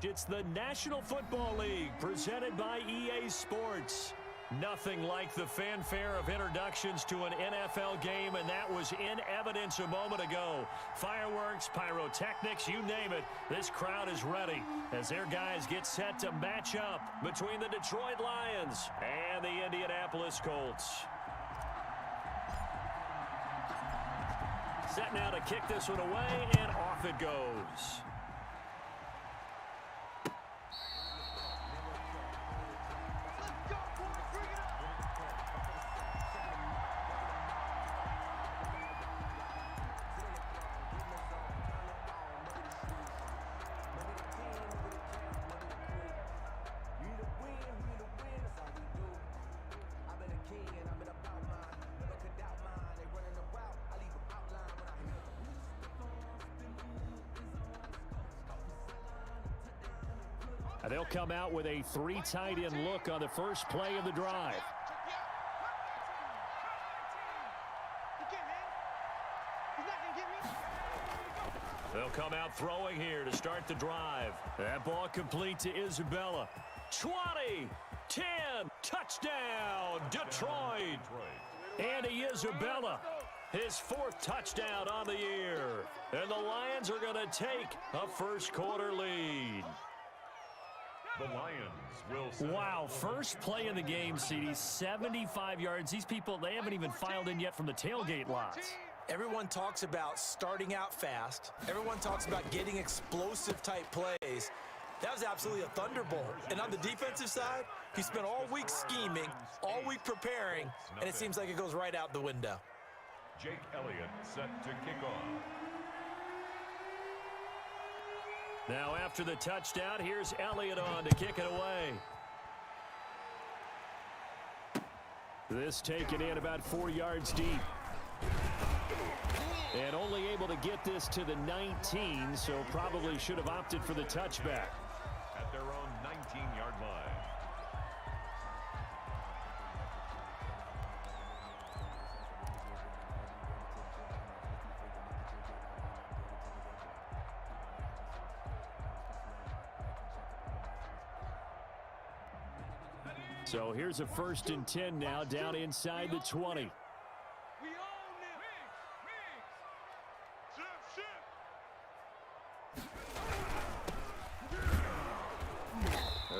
It's the National Football League presented by EA Sports. Nothing like the fanfare of introductions to an NFL game, and that was in evidence a moment ago. Fireworks, pyrotechnics, you name it, this crowd is ready as their guys get set to match up between the Detroit Lions and the Indianapolis Colts. Set now to kick this one away, and off it goes. They'll come out with a three tight end look on the first play of the drive. They'll come out throwing here to start the drive. That ball complete to Isabella. 20, 10, touchdown, Detroit. Andy Isabella, his fourth touchdown on the year. And the Lions are going to take a first quarter lead. The Lions will. Wow, first play in the game, CD, 75 yards. These people, they haven't even filed in yet from the tailgate lots. Everyone talks about starting out fast. Everyone talks about getting explosive type plays. That was absolutely a thunderbolt. And on the defensive side, he spent all week scheming, all week preparing, and it seems like it goes right out the window. Jake Elliott set to kick off. Now after the touchdown, here's Elliott on to kick it away. This taken in about 4 yards deep. And only able to get this to the 19, so probably should have opted for the touchback. At their own 19-yard line. So here's a 1st and 10 now, down inside the 20.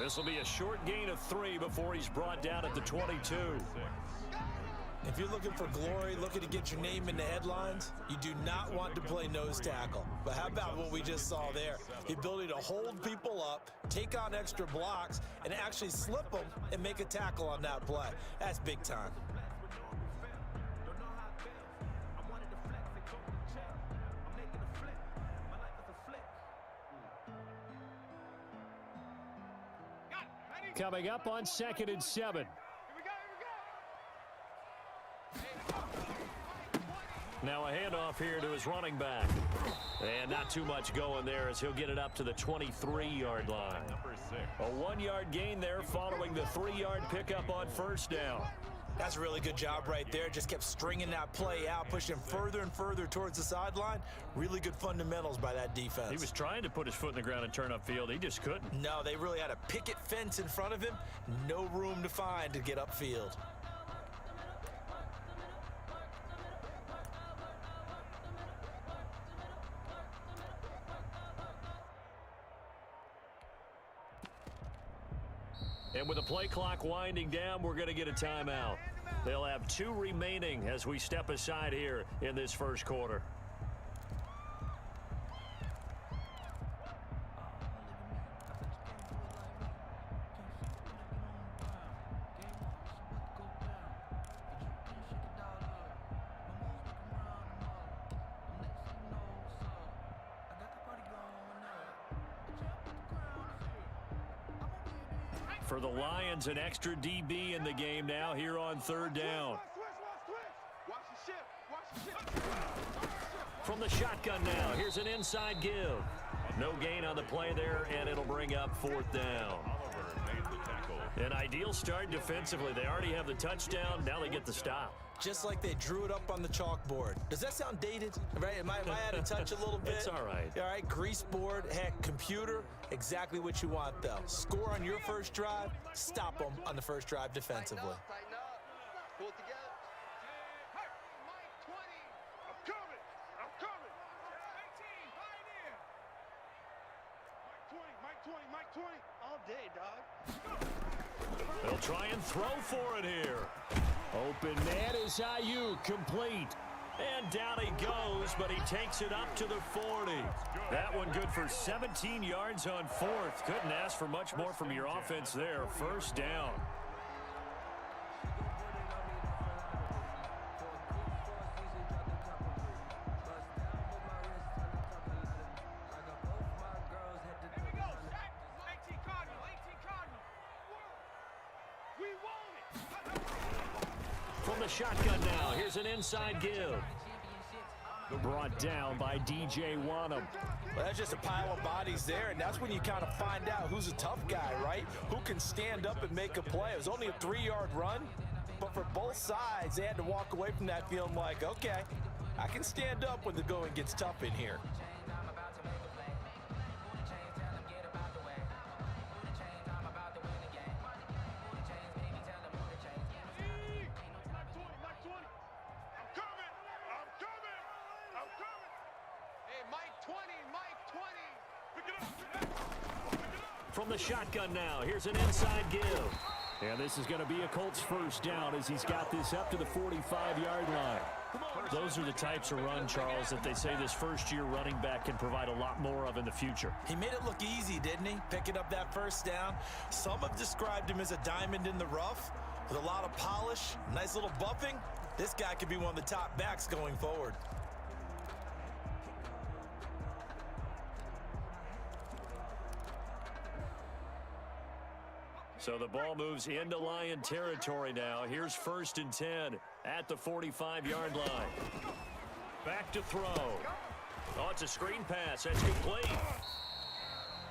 This will be a short gain of 3 before he's brought down at the 22. If you're looking for glory, looking to get your name in the headlines, you do not want to play nose tackle. But how about what we just saw there? The ability to hold people up, take on extra blocks, and actually slip them and make a tackle on that play. That's big time. Coming up on 2nd and 7. Now a handoff here to his running back. And not too much going there as he'll get it up to the 23-yard line. A 1-yard gain there following the 3-yard pickup on first down. That's a really good job right there. Just kept stringing that play out, pushing further and further towards the sideline. Really good fundamentals by that defense. He was trying to put his foot in the ground and turn upfield. He just couldn't. No, they really had a picket fence in front of him. No room to find to get upfield. And with the play clock winding down, we're going to get a timeout. They'll have 2 remaining as we step aside here in this first quarter. For the Lions, an extra DB in the game now here on 3rd down. From the shotgun now, here's an inside give. No gain on the play there, and it'll bring up 4th down. An ideal start defensively. They already have the touchdown. Now they get the stop. just like they drew it up on the chalkboard. Does that sound dated? Right? Am I out of touch a little bit? It's all right. All right, grease board, heck, computer, exactly what you want, though. Score on your first drive, stop them on the first drive defensively. Tighten up. Pull it together. Mike 20. I'm coming. I'm coming. 18. Pioneer. Mike 20. Mike 20. All day, dog. They'll try and throw for it here. Open man is Ayuk, complete. And down he goes, but he takes it up to the 40. That one good for 17 yards on fourth. Couldn't ask for much more from your offense there. First down. From the shotgun now, here's an inside give. Brought down by DJ Wanham. Well, that's just a pile of bodies there, and that's when you kind of find out who's a tough guy, right? Who can stand up and make a play. It was only a 3-yard run, but for both sides, they had to walk away from that feeling like, okay, I can stand up when the going gets tough in here. From the shotgun now, here's an inside give. And this is going to be a Colts first down as he's got this up to the 45-yard line. Those are the types of run, Charles, that they say this first-year running back can provide a lot more of in the future. He made it look easy, didn't he? Picking up that first down. Some have described him as a diamond in the rough with a lot of polish, nice little buffing. This guy could be one of the top backs going forward. So the ball moves into Lion territory now. Here's 1st and 10 at the 45-yard line. Back to throw. Oh, it's a screen pass. That's complete.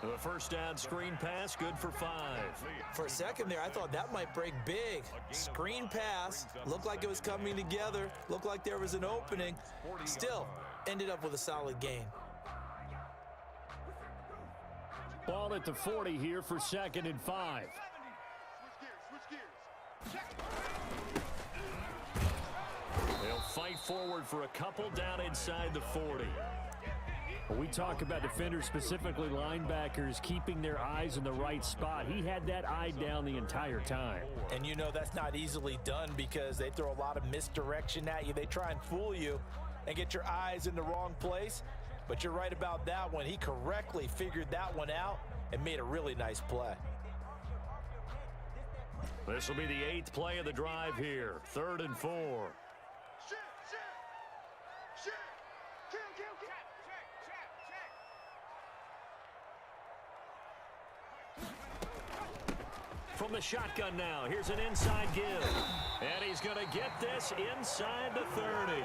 The first down screen pass, good for 5. For a second there, I thought that might break big. Screen pass, looked like it was coming together, looked like there was an opening. Still, ended up with a solid gain. Ball at the 40 here for 2nd and 5. They'll fight forward for a couple down inside the 40. We talk about defenders, specifically linebackers, keeping their eyes in the right spot. He had that eye down the entire time. And you know that's not easily done because they throw a lot of misdirection at you. They try and fool you and get your eyes in the wrong place. But you're right about that one. He correctly figured that one out and made a really nice play. This will be the 8th play of the drive here. 3rd and 4. From the shotgun now, here's an inside give. And he's going to get this inside the 30.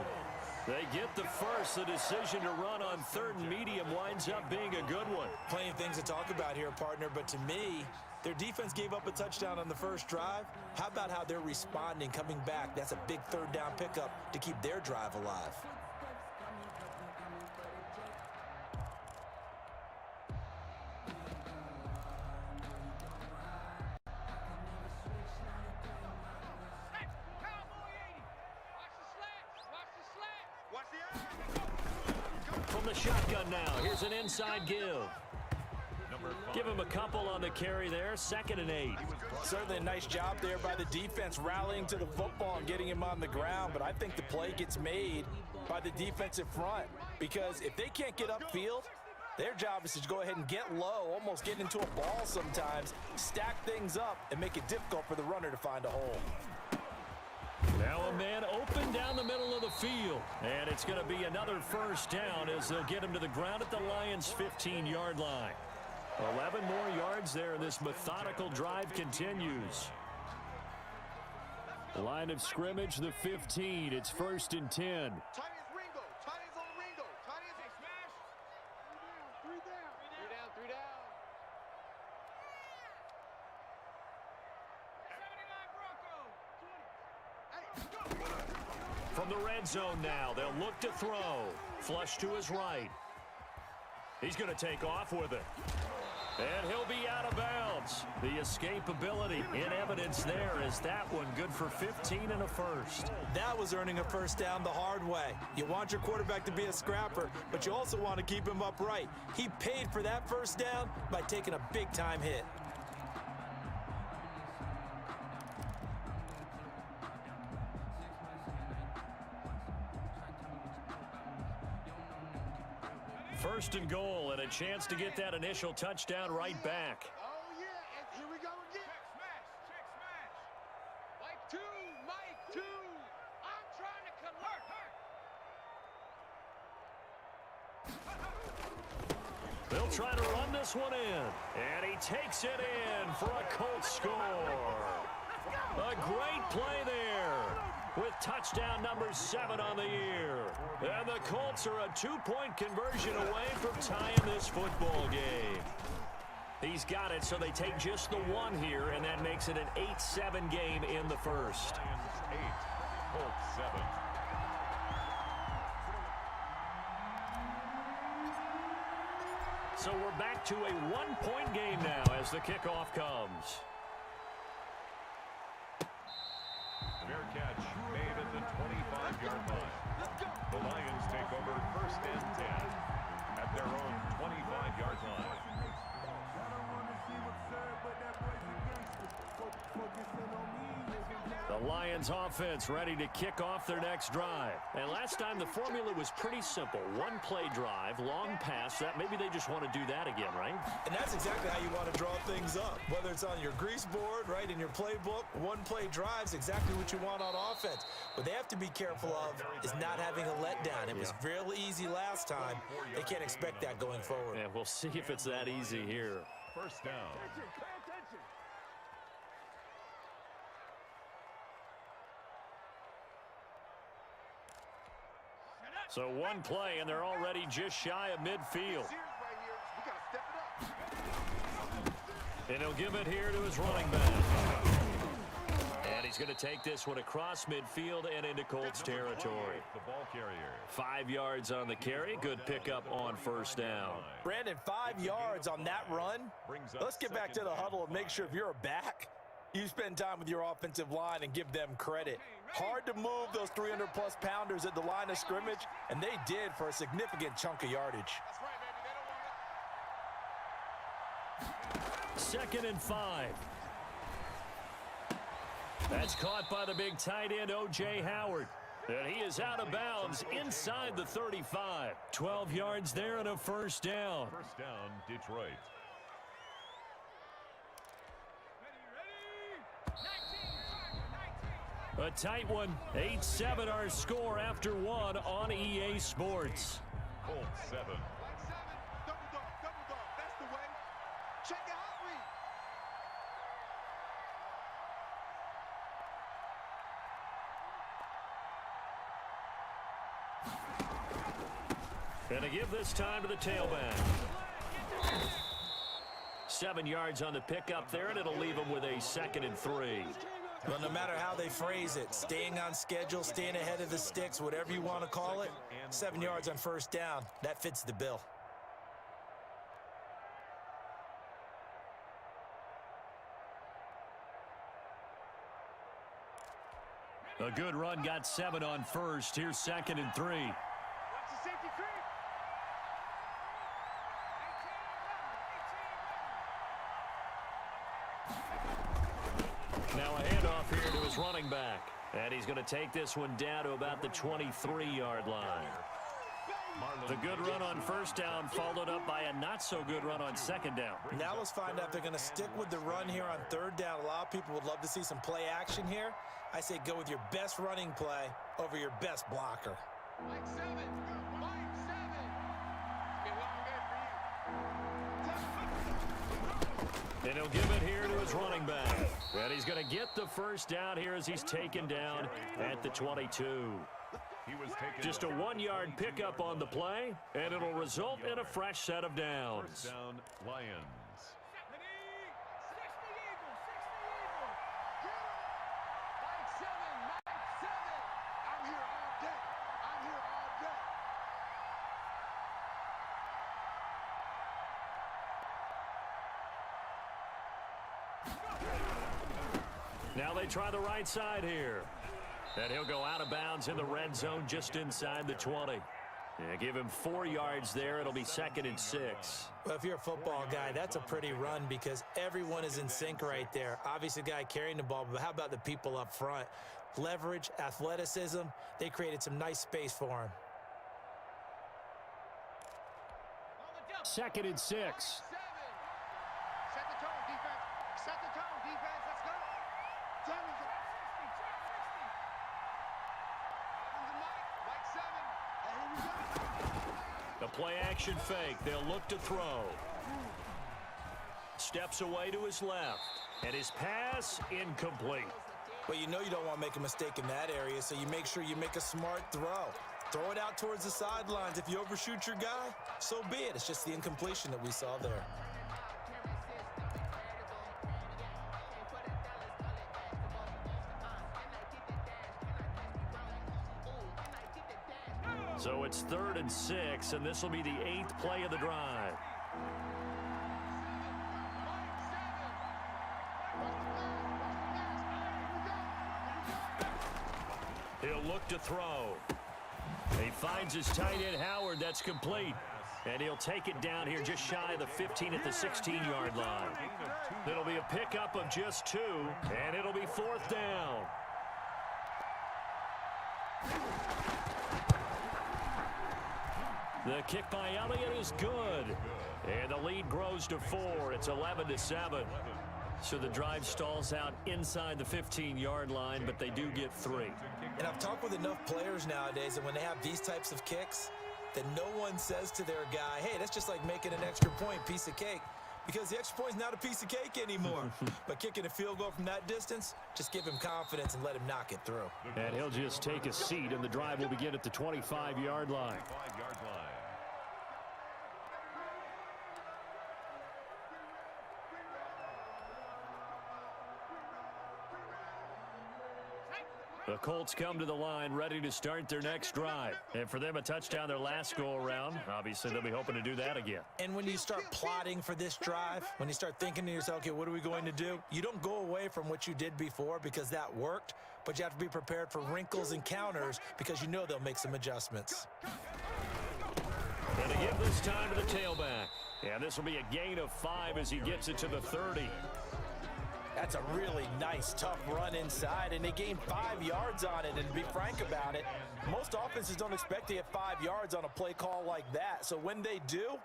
They get the first. The decision to run on 3rd and medium winds up being a good one. Plenty of things to talk about here, partner, but to me, their defense gave up a touchdown on the first drive. How about how they're responding, coming back? That's a big 3rd down pickup to keep their drive alive. From the shotgun now, here's an inside give. Give him a couple on the carry there. 2nd and 8. Certainly a nice job there by the defense rallying to the football and getting him on the ground, but I think the play gets made by the defensive front because if they can't get upfield, their job is to go ahead and get low, almost get into a ball sometimes, stack things up, and make it difficult for the runner to find a hole. Now a man open down the middle of the field, and it's going to be another first down as they'll get him to the ground at the Lions' 15-yard line. 11 more yards there, and this methodical drive continues. Line of scrimmage, the 15. It's 1st and 10. From the red zone now, they'll look to throw. Flush to his right. He's going to take off with it. And he'll be out of bounds. The escapability in evidence there is that one good for 15 and a first. That was earning a first down the hard way. You want your quarterback to be a scrapper, but you also want to keep him upright. He paid for that first down by taking a big-time hit. First and goal, and a chance to get that initial touchdown right back. Oh, yeah, and here we go again. Check smash. Mike two. I'm trying to convert. They'll try to run this one in, and he takes it in for a Colts score. A great play there with touchdown number 7 on the year. And the Colts are a 2-point conversion away from tying this football game. He's got it, so they take just the one here, and that makes it an 8-7 game in the first. Lions 8, Colts 7. So we're back to a 1-point game now as the kickoff comes. Fair catch made at the 25-yard line. The Lions take over first and 10 at their own 25-yard line. The Lions offense ready to kick off their next drive. And last time the formula was pretty simple. One play drive, long pass. That maybe they just want to do that again, right? And that's exactly how you want to draw things up. Whether it's on your grease board, right, in your playbook, one play drive's exactly what you want on offense. What they have to be careful of is not having a letdown. It was real easy last time. They can't expect that going forward. And we'll see if it's that easy here. First down. So one play, and they're already just shy of midfield. And he'll give it here to his running back. And he's going to take this one across midfield and into Colts territory. The ball carrier. 5 yards on the carry. Good pickup on first down. Brandon, 5 yards on that run. Let's get back to the huddle and make sure if you're a back, you spend time with your offensive line and give them credit. Hard to move those 300-plus pounders at the line of scrimmage, and they did for a significant chunk of yardage. Second and 5. That's caught by the big tight end, O.J. Howard. And he is out of bounds inside the 35. 12 yards there and a first down. First down, Detroit. A tight one. 8-7 our score after one on EA Sports. Colts 7. Double dog. That's the way. Check your hot read. And to give this time to the tailback. 7 yards on the pickup there, and it'll leave them with a 2nd and 3. Well, no matter how they phrase it, staying on schedule, staying ahead of the sticks, whatever you want to call it, 7 yards on first down, that fits the bill. A good run, got 7 on first. Here's 2nd and 3. Watch the safety creep. Now a handoff here to his running back. And he's going to take this one down to about the 23-yard line. The good run on first down followed up by a not-so-good run on second down. Now let's find out if they're going to stick with the run here on third down. A lot of people would love to see some play action here. I say go with your best running play over your best blocker. Mike 7. It's been a long day for you. And he'll give it here to his running back. And he's going to get the first down here as he's taken down at the 22. Just a 1-yard pickup on the play, and it'll result in a fresh set of downs. First down, Lions. Mike 7. I'm here all Now they try the right side here. And he'll go out of bounds in the red zone just inside the 20. Yeah, give him 4 yards there. It'll be 2nd and 6. Well, if you're a football guy, that's a pretty run because everyone is in sync right there. Obviously, the guy carrying the ball, but how about the people up front? Leverage, athleticism, they created some nice space for him. 2nd and 6. Set the tone, defense. Set the tone, defense. Let's go. Diamonds. Mike 7. And here we go. The play action fake. They'll look to throw. Steps away to his left. And his pass incomplete. But you know you don't want to make a mistake in that area, so you make sure you make a smart throw. Throw it out towards the sidelines. If you overshoot your guy, so be it. It's just the incompletion that we saw there. So it's 3rd and 6, and this will be the 8th play of the drive. He'll look to throw. He finds his tight end, Howard. That's complete. And he'll take it down here just shy of the 15 at the 16-yard line. It'll be a pickup of just 2, and it'll be 4th down. The kick by Elliott is good. And the lead grows to 4. It's 11-7. So the drive stalls out inside the 15-yard line, but they do get 3. And I've talked with enough players nowadays that when they have these types of kicks, that no one says to their guy, hey, that's just like making an extra point, piece of cake. Because the extra point is not a piece of cake anymore. But kicking a field goal from that distance, just give him confidence and let him knock it through. And he'll just take a seat, and the drive will begin at the 25-yard line. The Colts come to the line ready to start their next drive. And for them, a touchdown their last go-around. Obviously, they'll be hoping to do that again. And when you start plotting for this drive, when you start thinking to yourself, okay, what are we going to do? You don't go away from what you did before because that worked, but you have to be prepared for wrinkles and counters because you know they'll make some adjustments. And to give this time to the tailback. Yeah, this will be a gain of 5 as he gets it to the 30. That's a really nice, tough run inside, and they gained 5 yards on it. And to be frank about it, most offenses don't expect to get 5 yards on a play call like that. So when they do,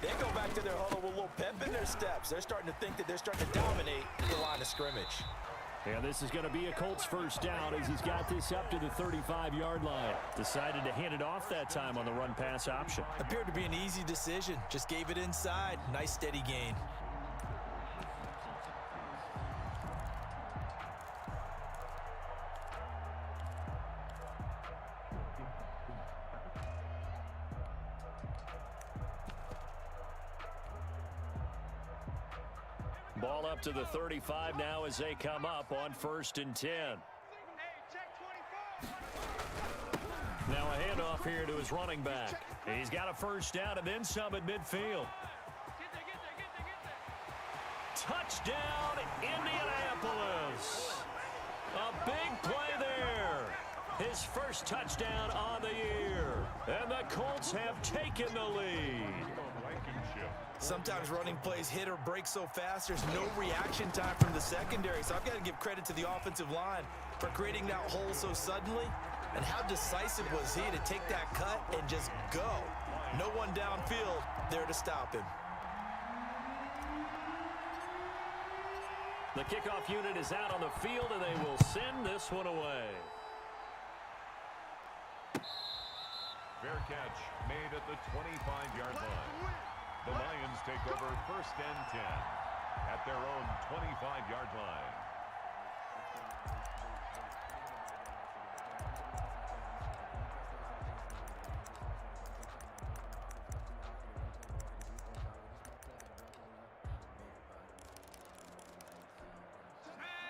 they go back to their huddle with a little pep in their steps. They're starting to think that they're starting to dominate the line of scrimmage. And this is going to be a Colts first down as he's got this up to the 35-yard line. Decided to hand it off that time on the run-pass option. Appeared to be an easy decision. Just gave it inside. Nice, steady gain. Ball up to the 35 now as they come up on 1st and 10. Now a handoff here to his running back. He's got a first down and then some at midfield. Touchdown, Indianapolis. A big play there. His first touchdown on the year. And the Colts have taken the lead. Sometimes running plays hit or break so fast, there's no reaction time from the secondary. So I've got to give credit to the offensive line for creating that hole so suddenly. And how decisive was he to take that cut and just go? No one downfield there to stop him. The kickoff unit is out on the field, and they will send this one away. Fair catch made at the 25-yard line. The Lions take over 1st and 10 at their own 25-yard line.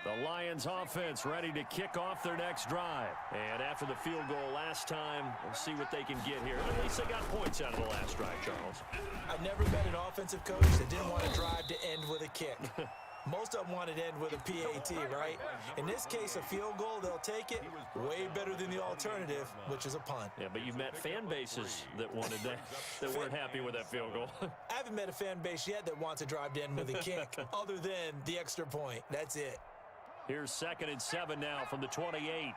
The Lions offense ready to kick off their next drive. And after the field goal last time, we'll see what they can get here. At least they got points out of the last drive, Charles. I've never met an offensive coach that didn't want a drive to end with a kick. Most of them want it to end with a PAT, right? In this case, a field goal, they'll take it. Way better than the alternative, which is a punt. Yeah, but you met fan bases that wanted that, that weren't happy with that field goal. I haven't met a fan base yet that wants to drive to end with a kick, other than the extra point. That's it. Here's 2nd and 7 now from the 28. I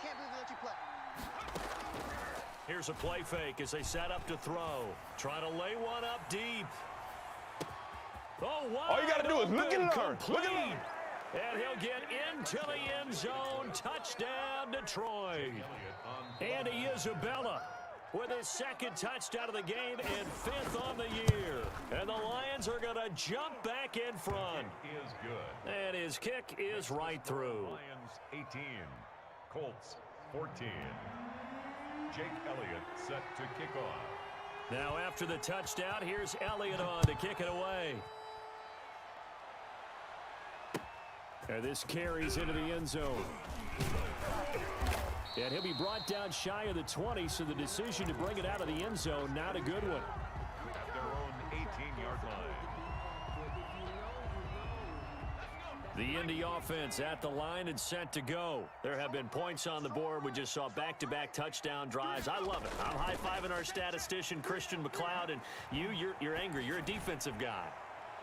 can't believe they let you play. Here's a play fake as they set up to throw. Trying to lay one up deep. Oh, wow. All you got to do is look and learn. Complete. Look and learn. And he'll get into the end zone. Touchdown, Detroit. Andy Isabella with his 2nd touchdown of the game and 5th on the year. And the Lions are going to jump back in front. Is good. And his kick is right through. Lions 18, Colts 14. Jake Elliott set to kick off. Now after the touchdown, here's Elliott on to kick it away. And this carries into the end zone. And he'll be brought down shy of the 20, so the decision to bring it out of the end zone, not a good one. At their own 18-yard line. The Indy offense at the line and set to go. There have been points on the board. We just saw back-to-back touchdown drives. I love it. I'm high-fiving our statistician, Christian McLeod, and you're angry. You're a defensive guy.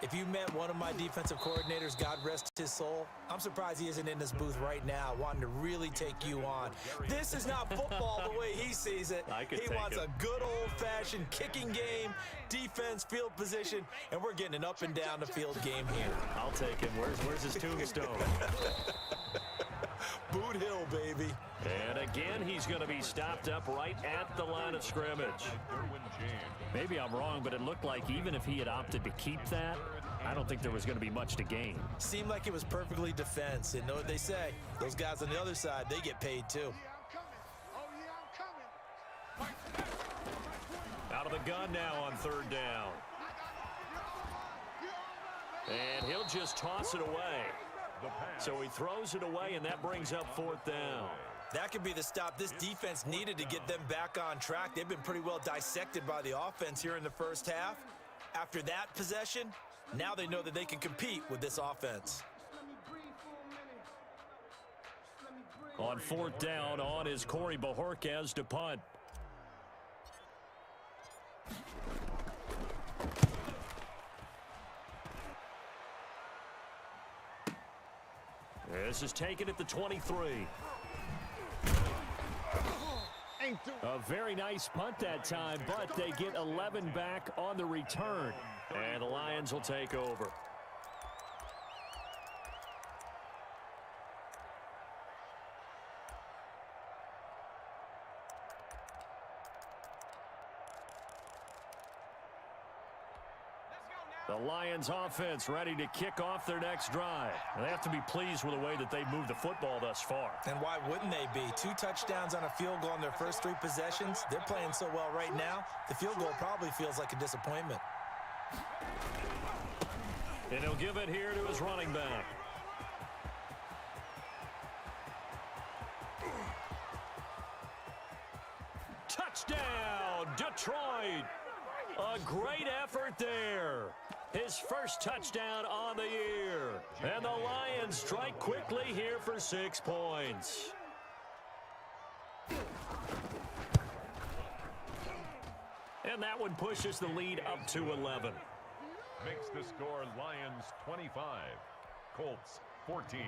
If you met one of my defensive coordinators, God rest his soul, I'm surprised he isn't in this booth right now wanting to really take you on. This is not football the way he sees it. He wants a good old-fashioned kicking game, defense, field position, and we're getting an up and down the field game here. I'll take him. Where's his tombstone? Boot Hill, baby. And again, he's going to be stopped up right at the line of scrimmage. Maybe I'm wrong, but it looked like even if he had opted to keep that, I don't think there was going to be much to gain. Seemed like it was perfectly defense. And know what they say? Those guys on the other side, they get paid too. Out of the gun now on 3rd down. And he'll just toss it away. So he throws it away, and that brings up 4th down. That could be the stop this defense needed to get them back on track. They've been pretty well dissected by the offense here in the first half. After that possession, now they know that they can compete with this offense. On 4th down, on is Corey Bojorquez to punt. This is taken at the 23. A very nice punt that time, but they get 11 back on the return. And the Lions will take over. The Lions offense ready to kick off their next drive. They have to be pleased with the way that they moved the football thus far. And why wouldn't they be? 2 touchdowns on a field goal in their first 3 possessions. They're playing so well right now, the field goal probably feels like a disappointment. And he'll give it here to his running back. Touchdown, Detroit! A great effort there. His first touchdown on the year. And the Lions strike quickly here for 6 points. And that one pushes the lead up to 11. Makes the score Lions 25, Colts 14.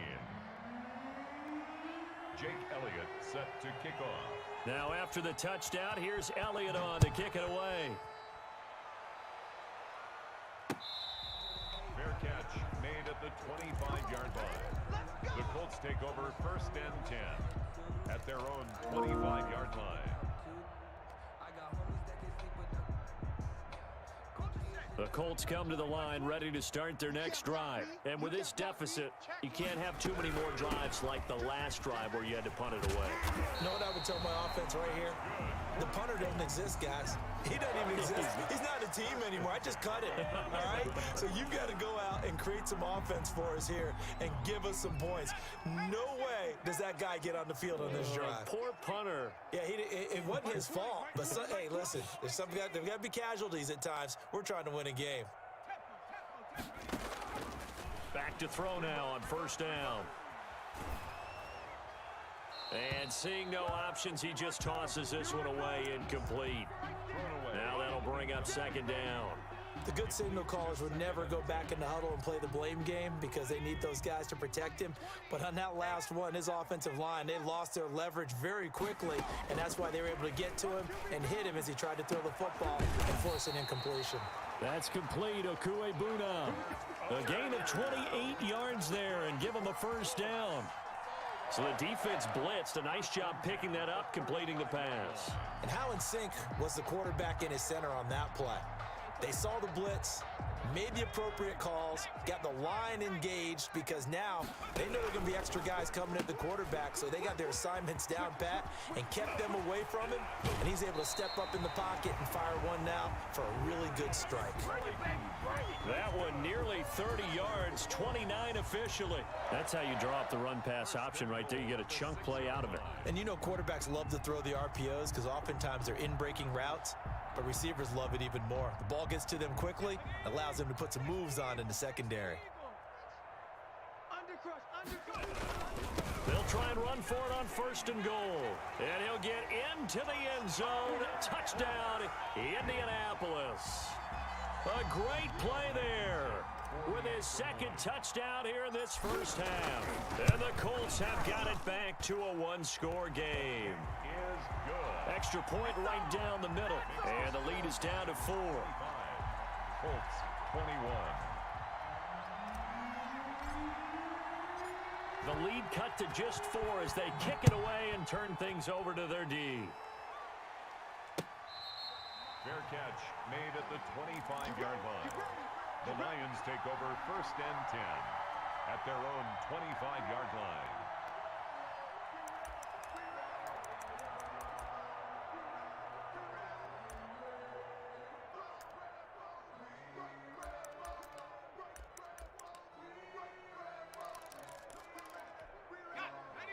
Jake Elliott set to kick off. Now after the touchdown, here's Elliott on to kick it away. Fair catch made at the 25-yard line. The Colts take over 1st and 10 at their own 25-yard line. The Colts come to the line ready to start their next drive. And with this deficit, you can't have too many more drives like the last drive where you had to punt it away. You know what I would tell my offense right here? The punter doesn't exist, guys. He doesn't even exist. He's not a team anymore. I just cut it, all right? So you've got to go out and create some offense for us here and give us some points. No way does that guy get on the field on this drive. Poor punter. Yeah, it wasn't his fault. But, hey, listen, there's got to be casualties at times. We're trying to win a game. Back to throw now on first down. And seeing no options, he just tosses this one away, incomplete. Now that'll bring up second down. The good signal callers would never go back in the huddle and play the blame game because they need those guys to protect him. But on that last one, his offensive line, they lost their leverage very quickly, and that's why they were able to get to him and hit him as he tried to throw the football and force an incompletion. That's complete. Okuebuna. A gain of 28 yards there and give him a first down. So the defense blitzed. A nice job picking that up, completing the pass. And how in sync was the quarterback in his center on that play? They saw the blitz, made the appropriate calls, got the line engaged because now they know there are going to be extra guys coming at the quarterback, so they got their assignments down pat and kept them away from him, and he's able to step up in the pocket and fire one now for a really good strike. That one nearly 30 yards, 29 officially. That's how you draw up the run-pass option right there. You get a chunk play out of it. And you know quarterbacks love to throw the RPOs because oftentimes they're in-breaking routes. But receivers love it even more. The ball gets to them quickly, allows them to put some moves on in the secondary. They'll try and run for it on first and goal. And he'll get into the end zone. Touchdown, Indianapolis. A great play there with his second touchdown here in this first half. And the Colts have got it back to a one-score game. Extra point right down the middle. And the lead is down to 4. Colts 21. The lead cut to just 4 as they kick it away and turn things over to their D. Fair catch made at the 25-yard line. The Lions take over first and 10 at their own 25-yard line.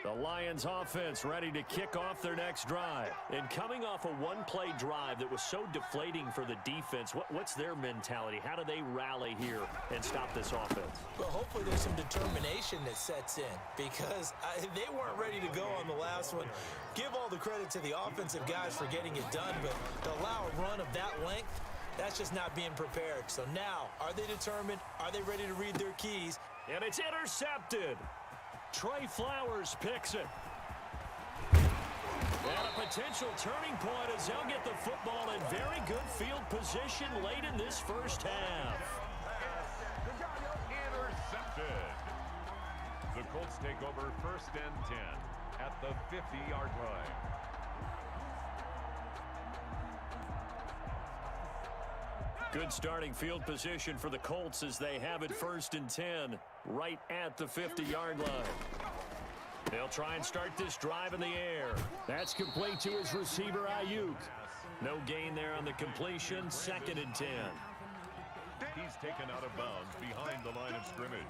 The Lions offense ready to kick off their next drive. And coming off a one-play drive that was so deflating for the defense, what's their mentality? How do they rally here and stop this offense? Well, hopefully there's some determination that sets in because they weren't ready to go on the last one. Give all the credit to the offensive guys for getting it done, but to allow a run of that length, that's just not being prepared. So now, are they determined? Are they ready to read their keys? And it's intercepted. Trey Flowers picks it. And a potential turning point as they'll get the football in very good field position late in this first half. Intercepted. The Colts take over first and 10 at the 50-yard line. Good starting field position for the Colts as they have it first and 10 right at the 50-yard line. They'll try and start this drive in the air. That's complete to his receiver, Ayuk. No gain there on the completion, second and 10. He's taken out of bounds behind the line of scrimmage.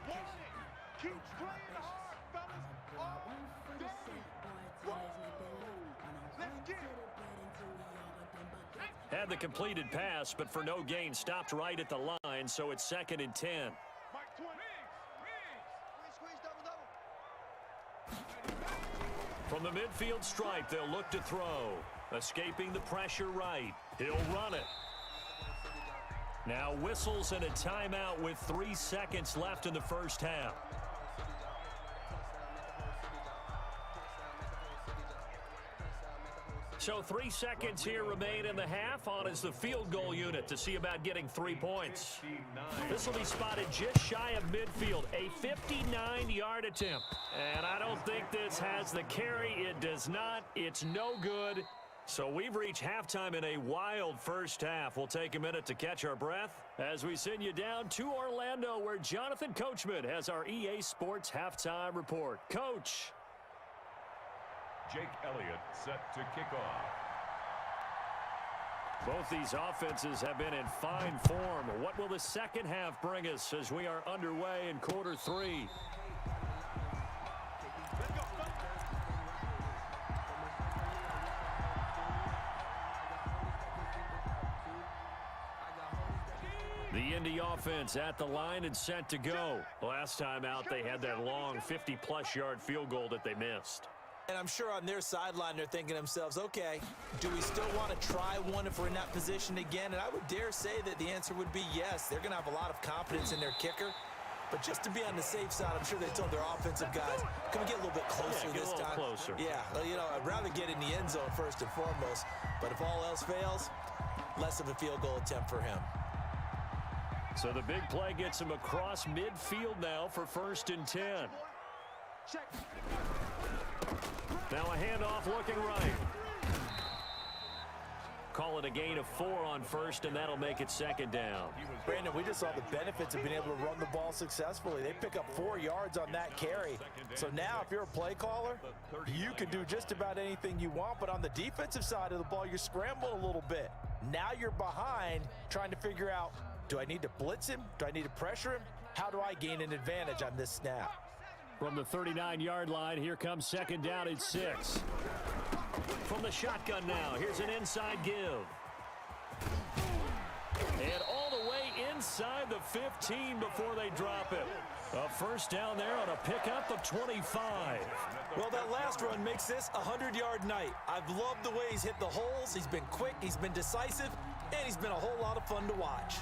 Keep playing hard, fellas. Let's get it. Had the completed pass, but for no gain, stopped right at the line, so it's second and 10. From the midfield stripe, they'll look to throw. Escaping the pressure right. He'll run it. Now whistles and a timeout with 3 seconds left in the first half. So 3 seconds here remain in the half. On is the field goal unit to see about getting 3 points. This will be spotted just shy of midfield. A 59-yard attempt. And I don't think this has the carry. It does not. It's no good. So we've reached halftime in a wild first half. We'll take a minute to catch our breath as we send you down to Orlando, where Jonathan Coachman has our EA Sports halftime report. Coach. Jake Elliott set to kick off. Both these offenses have been in fine form. What will the second half bring us as we are underway in quarter three? The Indy offense at the line and set to go. Last time out, they had that long 50-plus yard field goal that they missed. And I'm sure on their sideline they're thinking to themselves, okay, do we still want to try one if we're in that position again? And I would dare say that the answer would be yes. They're going to have a lot of confidence in their kicker. But just to be on the safe side, I'm sure they told their offensive guys, can we get a little bit closer this time? Closer. Yeah, well, you know, I'd rather get in the end zone first and foremost. But if all else fails, less of a field goal attempt for him. So the big play gets him across midfield now for 1st and 10. Now a handoff looking right. Call it a gain of 4 on 1st, and that'll make it 2nd down. Brandon, we just saw the benefits of being able to run the ball successfully. They pick up 4 yards on that carry. So now if you're a play caller, you can do just about anything you want. But on the defensive side of the ball, you're scrambling a little bit. Now you're behind trying to figure out, do I need to blitz him? Do I need to pressure him? How do I gain an advantage on this snap? From the 39-yard line, here comes 2nd down and 6. From the shotgun now, here's an inside give. And all the way inside the 15 before they drop it. A 1st down there on a pickup of 25. Well, that last run makes this a 100-yard night. I've loved the way he's hit the holes. He's been quick, he's been decisive, and he's been a whole lot of fun to watch.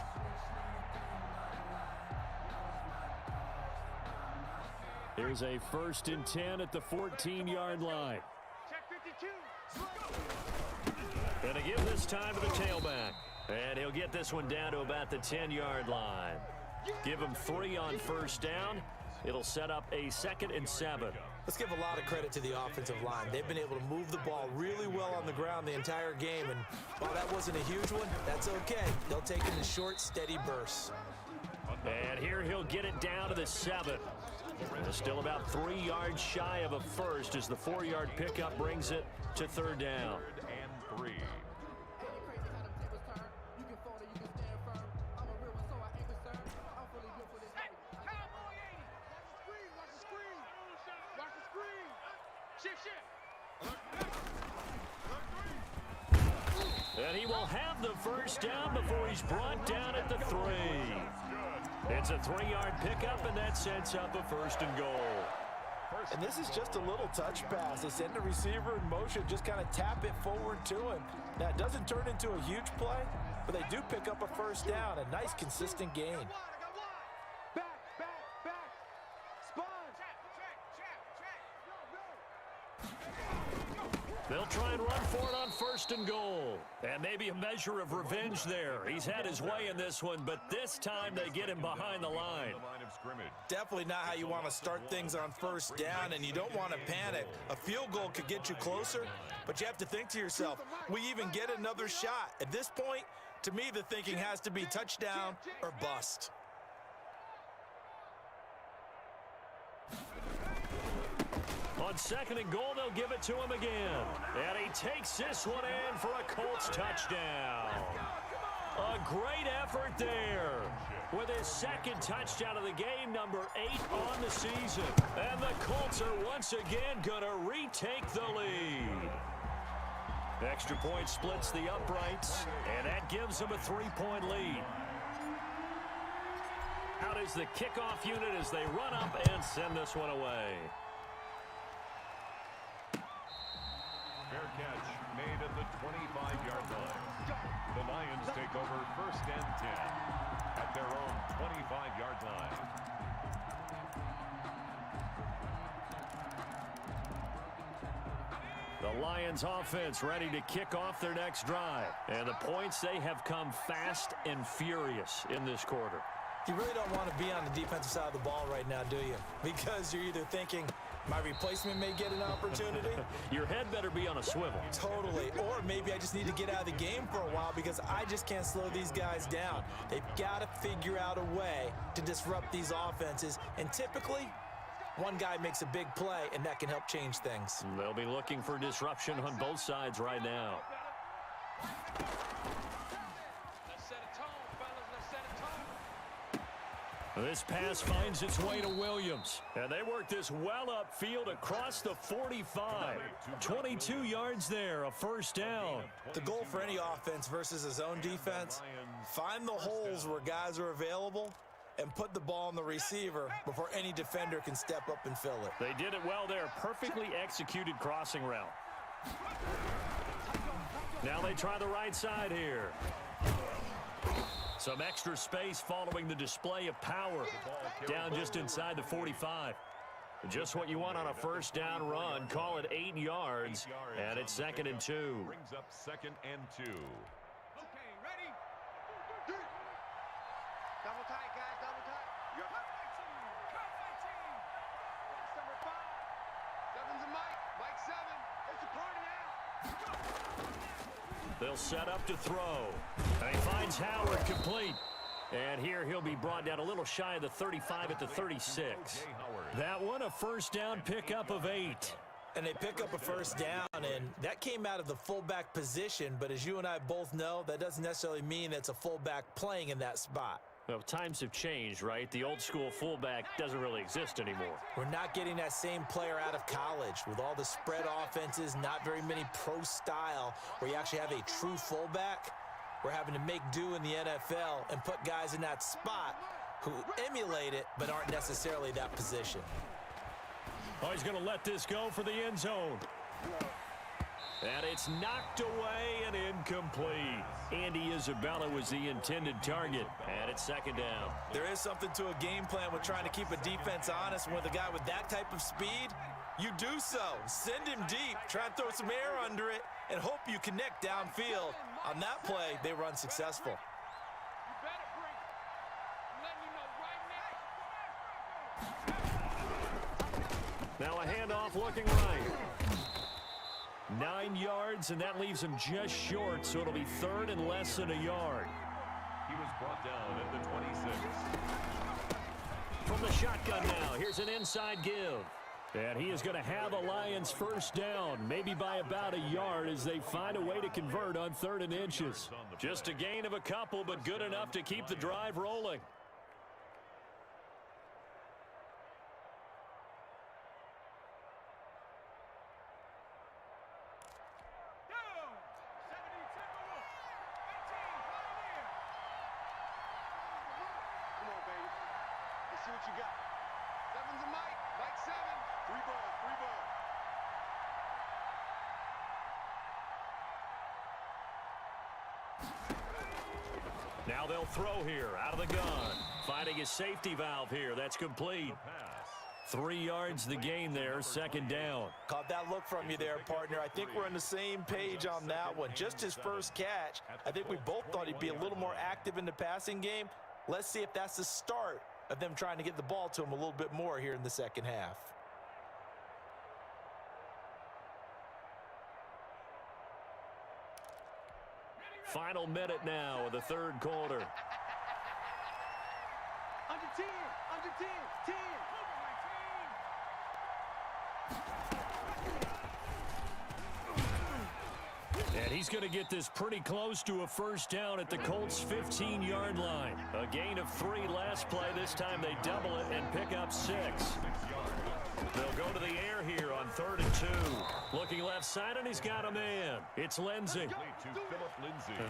Here's a 1st and 10 at the 14-yard line. Gonna give this time to the tailback. And he'll get this one down to about the 10-yard line. Give him 3 on 1st down. It'll set up a 2nd and 7. Let's give a lot of credit to the offensive line. They've been able to move the ball really well on the ground the entire game. And while that wasn't a huge one, that's okay. They'll take it in short, steady bursts. And here he'll get it down to the 7. Still about 3 yards shy of a 1st as the 4-yard pickup brings it to 3rd down. 3rd and 3. And he will have the 1st down before he's brought down at the 3. It's a 3-yard pickup, and that sets up a 1st and goal. And this is just a little touch pass. They send the receiver in motion, just kind of tap it forward to him. Now, it doesn't turn into a huge play, but they do pick up a 1st down, a nice, consistent gain. They'll try and run for it on 1st and goal. And maybe a measure of revenge there. He's had his way in this one, but this time they get him behind the line. Definitely not how you want to start things on 1st down, and you don't want to panic. A field goal could get you closer, but you have to think to yourself, we even get another shot. At this point, to me, the thinking has to be touchdown or bust. On 2nd and goal, they'll give it to him again. And he takes this one in for a Colts touchdown. A great effort there with his 2nd touchdown of the game, number 8 on the season. And the Colts are once again going to retake the lead. Extra point splits the uprights, and that gives them a 3-point lead. Out is the kickoff unit as they run up and send this one away. Fair catch made at the 25-yard line. The Lions take over 1st and 10 at their own 25-yard line. The Lions offense ready to kick off their next drive. And the points, they have come fast and furious in this quarter. You really don't want to be on the defensive side of the ball right now, do you? Because you're either thinking, My replacement may get an opportunity. Your head better be on a swivel. Totally. Or maybe I just need to get out of the game for a while because I just can't slow these guys down. They've got to figure out a way to disrupt these offenses. And typically, one guy makes a big play, and that can help change things. They'll be looking for disruption on both sides right now. Let's set a tone, fellas. Let's set a tone. This pass finds its way to Williams. And they work this well upfield across the 45. 22 yards there, a first down. The goal for any offense versus a zone defense, find the holes where guys are available and put the ball on the receiver before any defender can step up and fill it. They did it well there. Perfectly executed crossing route. Now they try the right side here. Some extra space following the display of power. Down just inside the 45. Just what you want on a first down run. Call it 8 yards. And it's 2nd and 2. Brings up 2nd and 2. Okay, ready? Double tight, guys. Double tight. You're up. Number 5. 7's a Mike. Mike 7. It's a party now. They'll set up to throw. And he finds Howard complete. And here he'll be brought down a little shy of the 35 at the 36. That one, a first down pickup of 8. And they pick up a first down, and that came out of the fullback position. But as you and I both know, that doesn't necessarily mean it's a fullback playing in that spot. Well, times have changed, right? The old school fullback doesn't really exist anymore. We're not getting that same player out of college with all the spread offenses, not very many pro style where you actually have a true fullback. We're having to make do in the NFL and put guys in that spot who emulate it but aren't necessarily that position. Oh, he's going to let this go for the end zone. And it's knocked away and incomplete. Andy Isabella was the intended target. And it's 2nd down. There is something to a game plan with trying to keep a defense honest. And with a guy with that type of speed, you do so. Send him deep. Try and throw some air under it and hope you connect downfield. On that play, they were unsuccessful. You better bring it. I'm letting you know right now. Now a handoff looking right. 9 yards, and that leaves him just short, so it'll be 3rd and less than a yard. He was brought down at the 26. From the shotgun now, here's an inside give. And he is going to have a Lions first down, maybe by about a yard as they find a way to convert on 3rd and inches. Just a gain of a couple, but good enough to keep the drive rolling. Come on, baby. Let's see what you got. 7's a Mike. Mike 7. 3 ball. 3 ball. Now they'll throw here out of the gun. Finding his safety valve here. That's complete. 3 yards the gain there, 2nd down. Caught that look from you there, partner. I think we're on the same page on that one. Just his first catch. I think we both thought he'd be a little more active in the passing game. Let's see if that's the start of them trying to get the ball to him a little bit more here in the second half. Final minute now of the 3rd quarter. Under 10. Under 10. 10. And he's going to get this pretty close to a first down at the Colts' 15-yard line. A gain of 3 last play. This time they double it and pick up 6. They'll go to the air here on 3rd and 2. Looking left side, and he's got a man. It's Lindsey.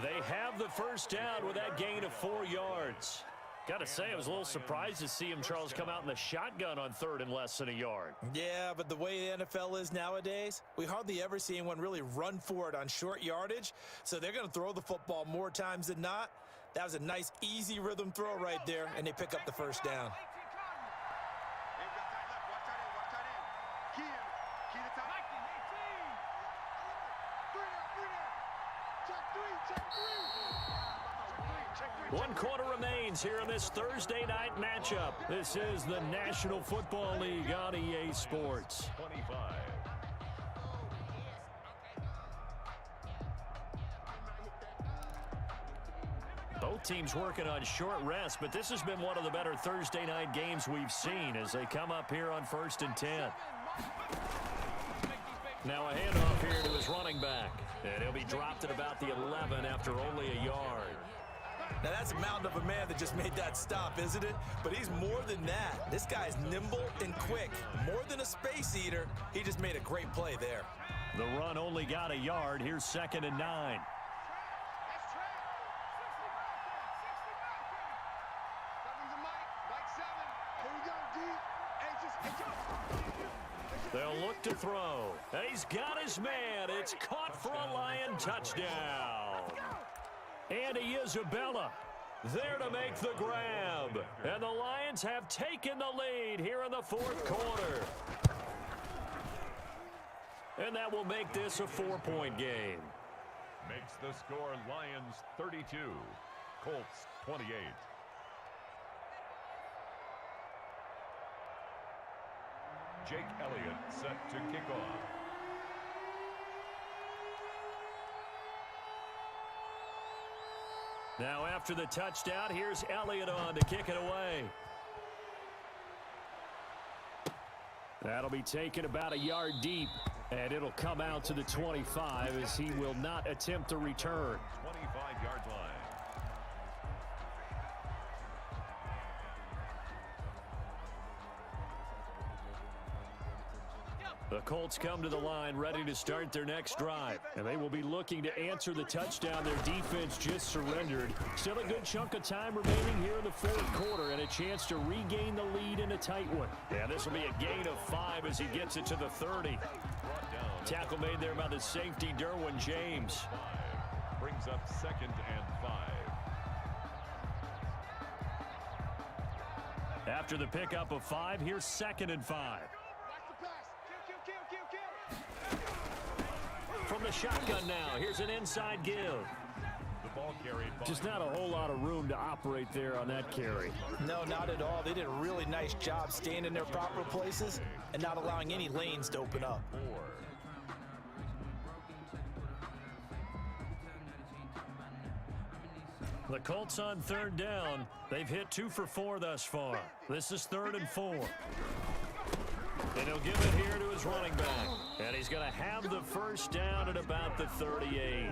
They have the first down with that gain of 4 yards. Got to say, I was a little surprised to see him, Charles, come out in the shotgun on 3rd and less than a yard. Yeah, but the way the NFL is nowadays, we hardly ever see anyone really run for it on short yardage. So they're going to throw the football more times than not. That was a nice, easy rhythm throw right there, and they pick up the first down. 1 quarter remains here in this Thursday night matchup. This is the National Football League on EA Sports. 25. Both teams working on short rest, but this has been one of the better Thursday night games we've seen as they come up here on 1st and 10. Now a handoff here to his running back. And he'll be dropped at about the 11 after only a yard. Now that's a mountain of a man that just made that stop, isn't it? But he's more than that. This guy's nimble and quick. More than a space eater. He just made a great play there. The run only got a yard. Here's 2nd and 9. They'll look to throw. And he's got his man. It's caught for a Lion touchdown. Andy Isabella there to make the grab. And the Lions have taken the lead here in the 4th quarter. And that will make this a 4-point game. Makes the score Lions 32, Colts 28. Jake Elliott set to kick off. Now after the touchdown, here's Elliott on to kick it away. That'll be taken about a yard deep, and it'll come out to the 25 as he will not attempt a return. 25-yard line. The Colts come to the line ready to start their next drive, and they will be looking to answer the touchdown their defense just surrendered. Still a good chunk of time remaining here in the 4th quarter and a chance to regain the lead in a tight one. Yeah, this will be a gain of 5 as he gets it to the 30. Tackle made there by the safety, Derwin James. Brings up 2nd and 5. After the pickup of 5, here's 2nd and 5. From the shotgun now, here's an inside give. The ball carried by Just not a whole lot of room to operate there on that carry. No, not at all. They did a really nice job staying in their proper places and not allowing any lanes to open up. 4. The Colts on 3rd down. They've hit 2 for 4 thus far. This is 3rd and 4. And he'll give it here to his running back. And he's going to have the first down at about the 38.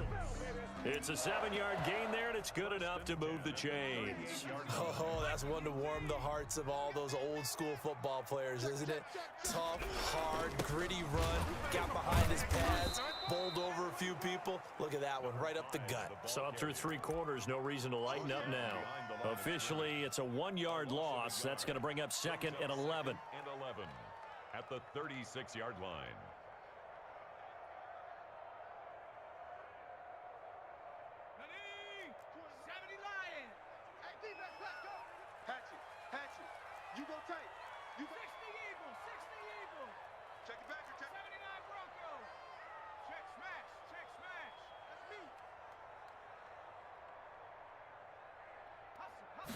It's a 7-yard gain there, and it's good enough to move the chains. Oh, that's one to warm the hearts of all those old school football players, isn't it? Tough, hard, gritty run, got behind his pads, bowled over a few people. Look at that one, right up the gut. Saw through 3 quarters, no reason to lighten up now. Officially, it's a 1-yard loss. That's going to bring up 2nd and 11. And 11 at the 36-yard line. You go tight. You 60 Eagle, 60 Eagle. Check it back, check 79 Bronco. Check smash, check smash. That's me. Hustle.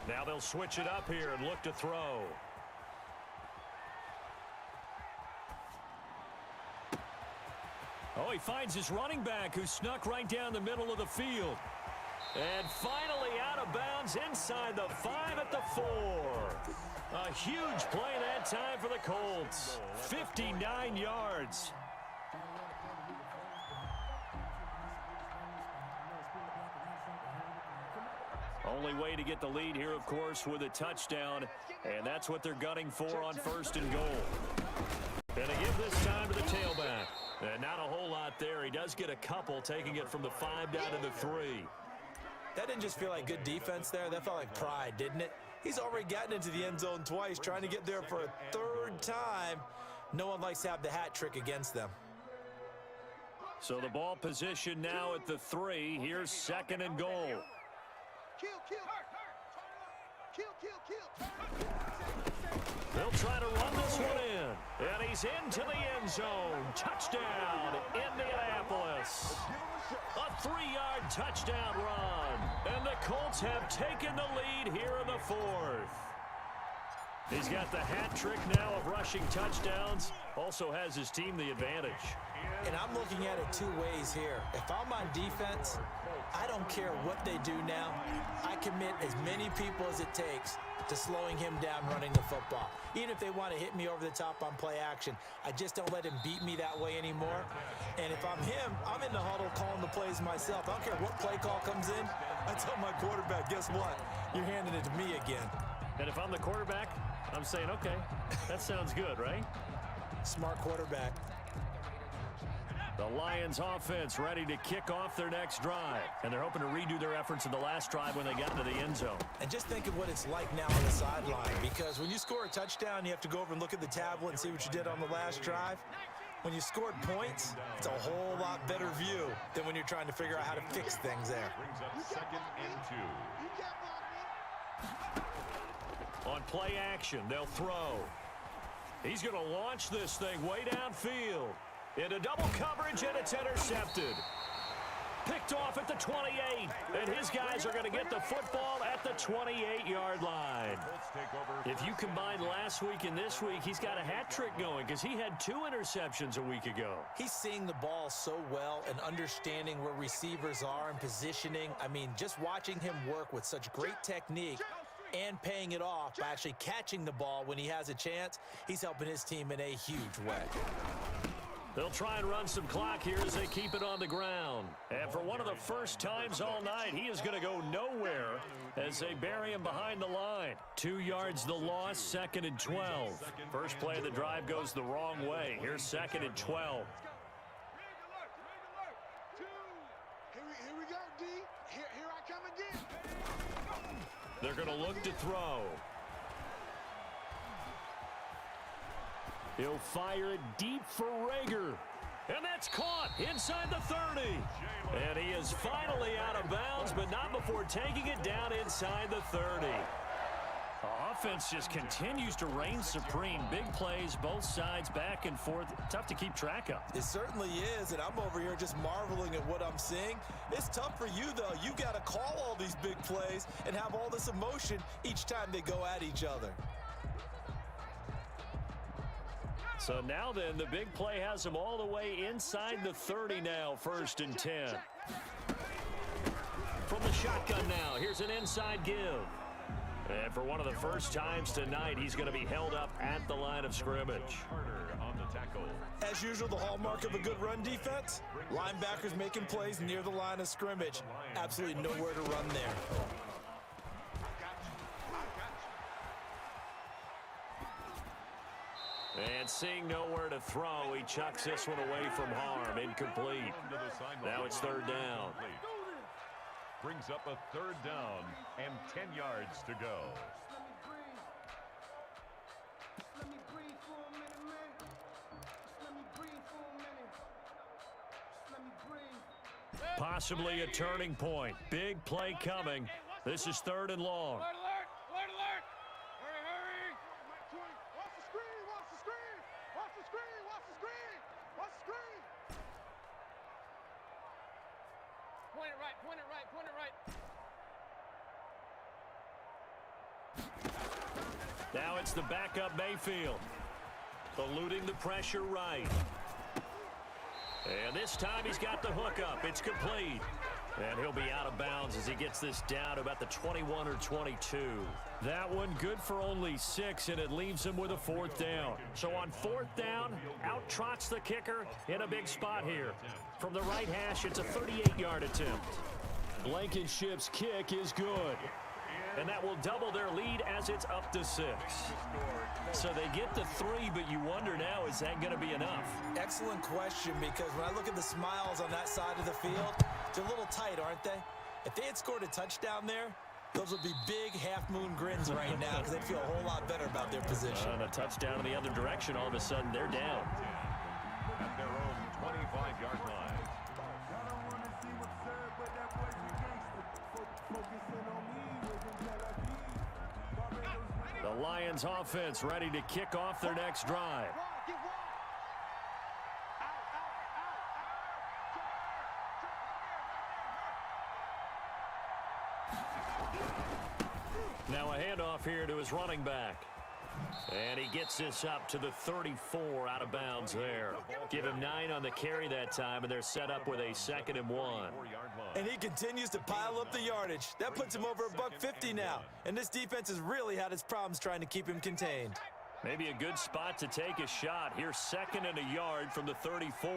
Now they'll switch it up here and look to throw. Oh, he finds his running back who snuck right down the middle of the field. And finally out of bounds inside the 5 at the 4. A huge play that time for the Colts. 59 yards. Only way to get the lead here, of course, with a touchdown. And that's what they're gunning for on 1st and goal. And they give this time to the tailback. And not a whole lot there. He does get a couple, taking it from the 5 down to the 3. That didn't just feel like good defense there. That felt like pride, didn't it? He's already gotten into the end zone twice, trying to get there for a 3rd time. No one likes to have the hat trick against them. So the ball position now at the 3. Here's 2nd and goal. They'll try to run this one in. And he's into the end zone. Touchdown, Indianapolis. loss. A 3-yard touchdown run. And the Colts have taken the lead here in the fourth. He's got the hat trick now of rushing touchdowns. Also has his team the advantage. And I'm looking at it two ways here. If I'm on defense, I don't care what they do now. I commit as many people as it takes to slowing him down running the football. Even if they want to hit me over the top on play action, I just don't let him beat me that way anymore. And if I'm him, I'm in the huddle calling the plays myself. I don't care what play call comes in. I tell my quarterback, guess what? You're handing it to me again. And if I'm the quarterback, I'm saying, okay, that sounds good, right? Smart quarterback. The Lions offense ready to kick off their next drive. And they're hoping to redo their efforts in the last drive when they got into the end zone. And just think of what it's like now on the sideline, because when you score a touchdown, you have to go over and look at the tablet and see what you did on the last drive. When you scored points, it's a whole lot better view than when you're trying to figure out how to fix things there. Brings up 2nd and 2. On play action, they'll throw. He's going to launch this thing way downfield. Into double coverage, and it's intercepted. Picked off at the 28, and his guys are going to get the football at the 28-yard line. If you combine last week and this week, he's got a hat trick going because he had 2 interceptions a week ago. He's seeing the ball so well and understanding where receivers are and positioning. I mean, just watching him work with such great technique and paying it off by actually catching the ball when he has a chance, he's helping his team in a huge way. They'll try and run some clock here as they keep it on the ground. And for one of the first times all night, he is going to go nowhere as they bury him behind the line. 2 yards the loss, 2nd and 12. First play of the drive goes the wrong way. Here's 2nd and 12. Here we go, D. Here I come again. They're going to look to throw. He'll fire it deep for Rager. And that's caught inside the 30. And he is finally out of bounds, but not before taking it down inside the 30. The offense just continues to reign supreme. Big plays, both sides, back and forth. Tough to keep track of. It certainly is, and I'm over here just marveling at what I'm seeing. It's tough for you, though. You got to call all these big plays and have all this emotion each time they go at each other. So now then, the big play has him all the way inside the 30 now, 1st and 10. From the shotgun now, here's an inside give. And for one of the first times tonight, he's going to be held up at the line of scrimmage. On the tackle. As usual, the hallmark of a good run defense, linebackers making plays near the line of scrimmage. Absolutely nowhere to run there. And seeing nowhere to throw, he chucks this one away from harm. Incomplete. Now it's 3rd down. Brings up a 3rd down and 10 yards to go. Possibly a turning point. Big play coming. This is 3rd and long. Point it right. Now it's the backup Mayfield. Eluding the pressure right. And this time he's got the hook up. It's complete. And he'll be out of bounds as he gets this down to about the 21 or 22. That one good for only 6, and it leaves him with a 4th down. So on 4th down, out trots the kicker in a big spot here. From the right hash, it's a 38-yard attempt. Blankenship's kick is good. And that will double their lead as it's up to 6. So they get to 3, but you wonder now, is that going to be enough? Excellent question, because when I look at the smiles on that side of the field, they're a little tight, aren't they? If they had scored a touchdown there, those would be big half-moon grins right now because they'd feel a whole lot better about their position. And a touchdown in the other direction, all of a sudden they're down. At their own 25-yard line. The Lions offense ready to kick off their next drive. Now a handoff here to his running back. And he gets this up to the 34 out of bounds there. Give him 9 on the carry that time, and they're set up with a 2nd and 1. And he continues to pile up the yardage. That puts him over $150 now. And this defense has really had its problems trying to keep him contained. Maybe a good spot to take a shot. Here's 2nd and a yard from the 34.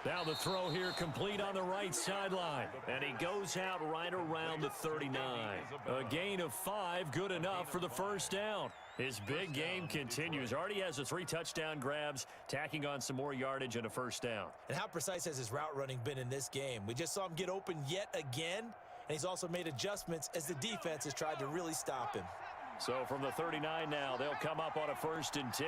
Now the throw here complete on the right sideline. And he goes out right around the 39. A gain of 5, good enough for the first down. His big game continues. Already has the 3 touchdown grabs, tacking on some more yardage and a first down. And how precise has his route running been in this game? We just saw him get open yet again, and he's also made adjustments as the defense has tried to really stop him. So from the 39 now, they'll come up on a 1st and 10.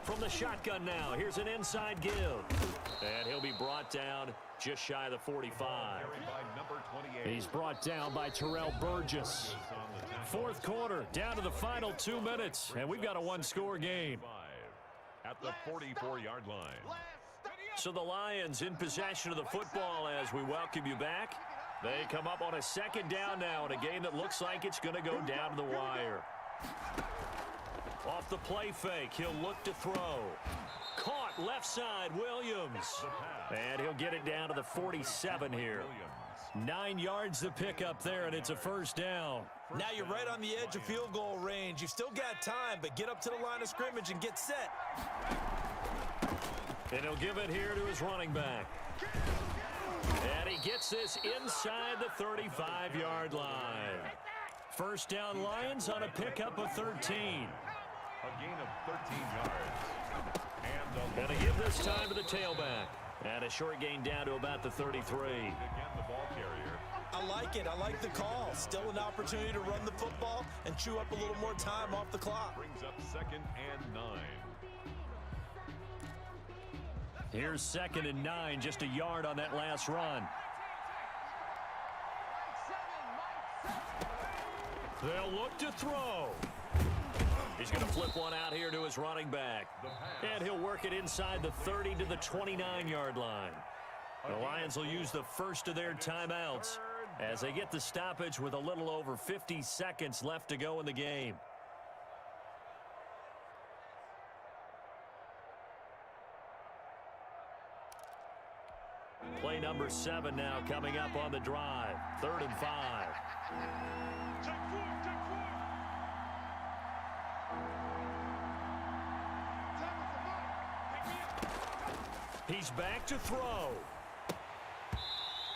From the shotgun now, here's an inside give. And he'll be brought down just shy of the 45. He's brought down by Terrell Burgess. 4th quarter, down to the final 2 minutes, and we've got a 1-score game. At the 44-yard line. So the Lions in possession of the football as we welcome you back. They come up on a 2nd down now in a game that looks like it's going to go down to the wire. Off the play fake, he'll look to throw. Caught left side, Williams. And he'll get it down to the 47 here. 9 yards to pick up there, and it's a first down. Now you're right on the edge of field goal range. You've still got time, but get up to the line of scrimmage and get set. And he'll give it here to his running back. And he gets this inside the 35-yard line. First down Lions on a pickup of 13. A gain of 13 yards. And they give this time to the tailback. And a short gain down to about the 33. Again, the ball carrier. I like it. I like the call. Still an opportunity to run the football and chew up a little more time off the clock. Brings up 2nd and 9. Here's 2nd and 9, just a yard on that last run. They'll look to throw. He's going to flip one out here to his running back. And he'll work it inside the 30 to the 29-yard line. The Lions will use the first of their timeouts as they get the stoppage with a little over 50 seconds left to go in the game. Play number 7 now coming up on the drive. 3rd and 5. He's back to throw.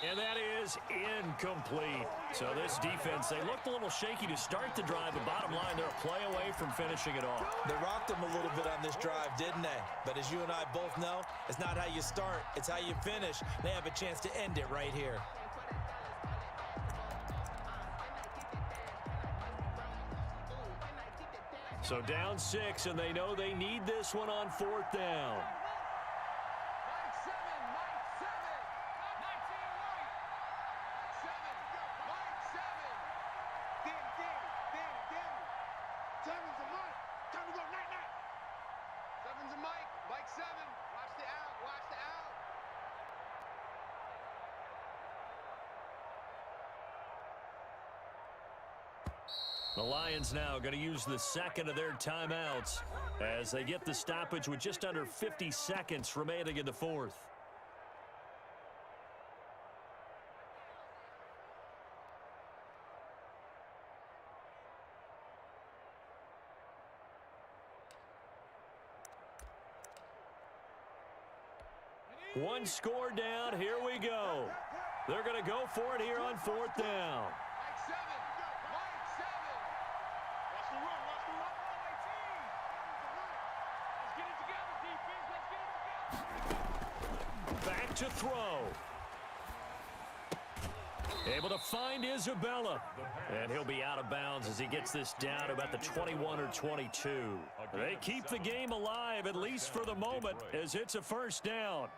And that is incomplete. So this defense, they looked a little shaky to start the drive, but bottom line, they're a play away from finishing it off. They rocked them a little bit on this drive, didn't they? But as you and I both know, it's not how you start, it's how you finish. They have a chance to end it right here. So down 6, and they know they need this one on 4th down. The Lions now going to use the 2nd of their timeouts as they get the stoppage with just under 50 seconds remaining in the 4th. One score down. Here we go. They're going to go for it here on 4th down. Back to throw. Able to find Isabella. And he'll be out of bounds as he gets this down about the 21 or 22. They keep the game alive, at least for the moment, as it's a first down.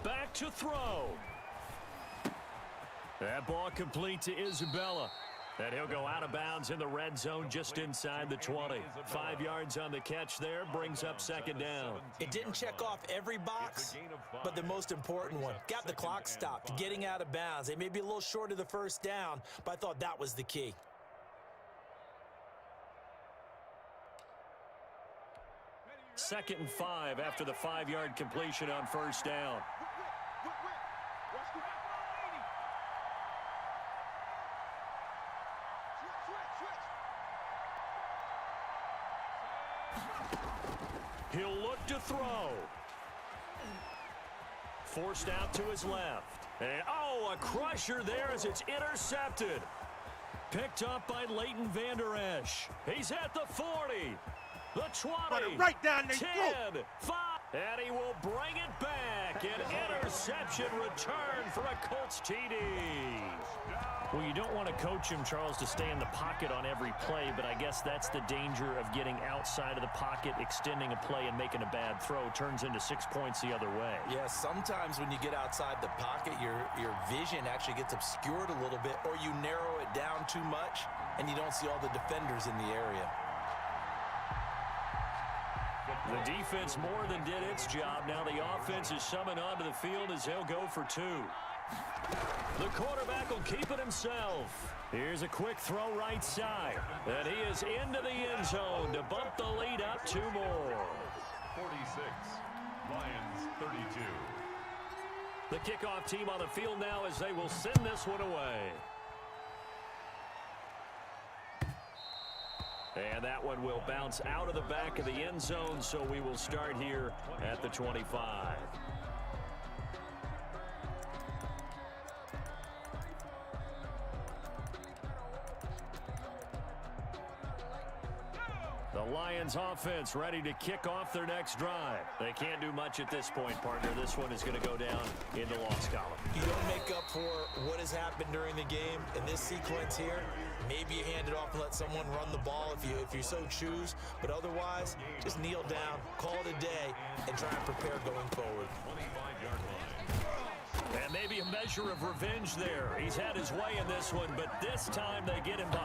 Back to throw. That ball complete to Isabella. And he'll go out of bounds in the red zone just inside the 20. 5 yards on the catch there, brings up second down. It didn't check off every box, but the most important one. Got the clock stopped, getting out of bounds. They may be a little short of the first down, but I thought that was the key. Second and 5 after the 5-yard completion on first down. He'll look to throw. Forced out to his left. And, oh, a crusher there as it's intercepted. Picked up by Leighton Vander Esch. He's at the 40. The 20, right down their 10, 5, and he will bring it back. An interception return for a Colts TD. Well, you don't want to coach him, Charles, to stay in the pocket on every play, but I guess that's the danger of getting outside of the pocket, extending a play, and making a bad throw. Turns into 6 points the other way. Yeah, sometimes when you get outside the pocket, your vision actually gets obscured a little bit, or you narrow it down too much, and you don't see all the defenders in the area. The defense more than did its job. Now the offense is summoned onto the field as they'll go for 2. The quarterback will keep it himself. Here's a quick throw right side. And he is into the end zone to bump the lead up 2 more. 46, Lions 32. The kickoff team on the field now as they will send this one away. And that one will bounce out of the back of the end zone, so we will start here at the 25. The Lions offense ready to kick off their next drive. They can't do much at this point, partner. This one is going to go down in the loss column. You don't make up for what has happened during the game in this sequence here. Maybe you hand it off and let someone run the ball if you so choose. But otherwise, just kneel down, call it a day, and try and prepare going forward. 25-yard line. And maybe a measure of revenge there. He's had his way in this one, but this time they get him by.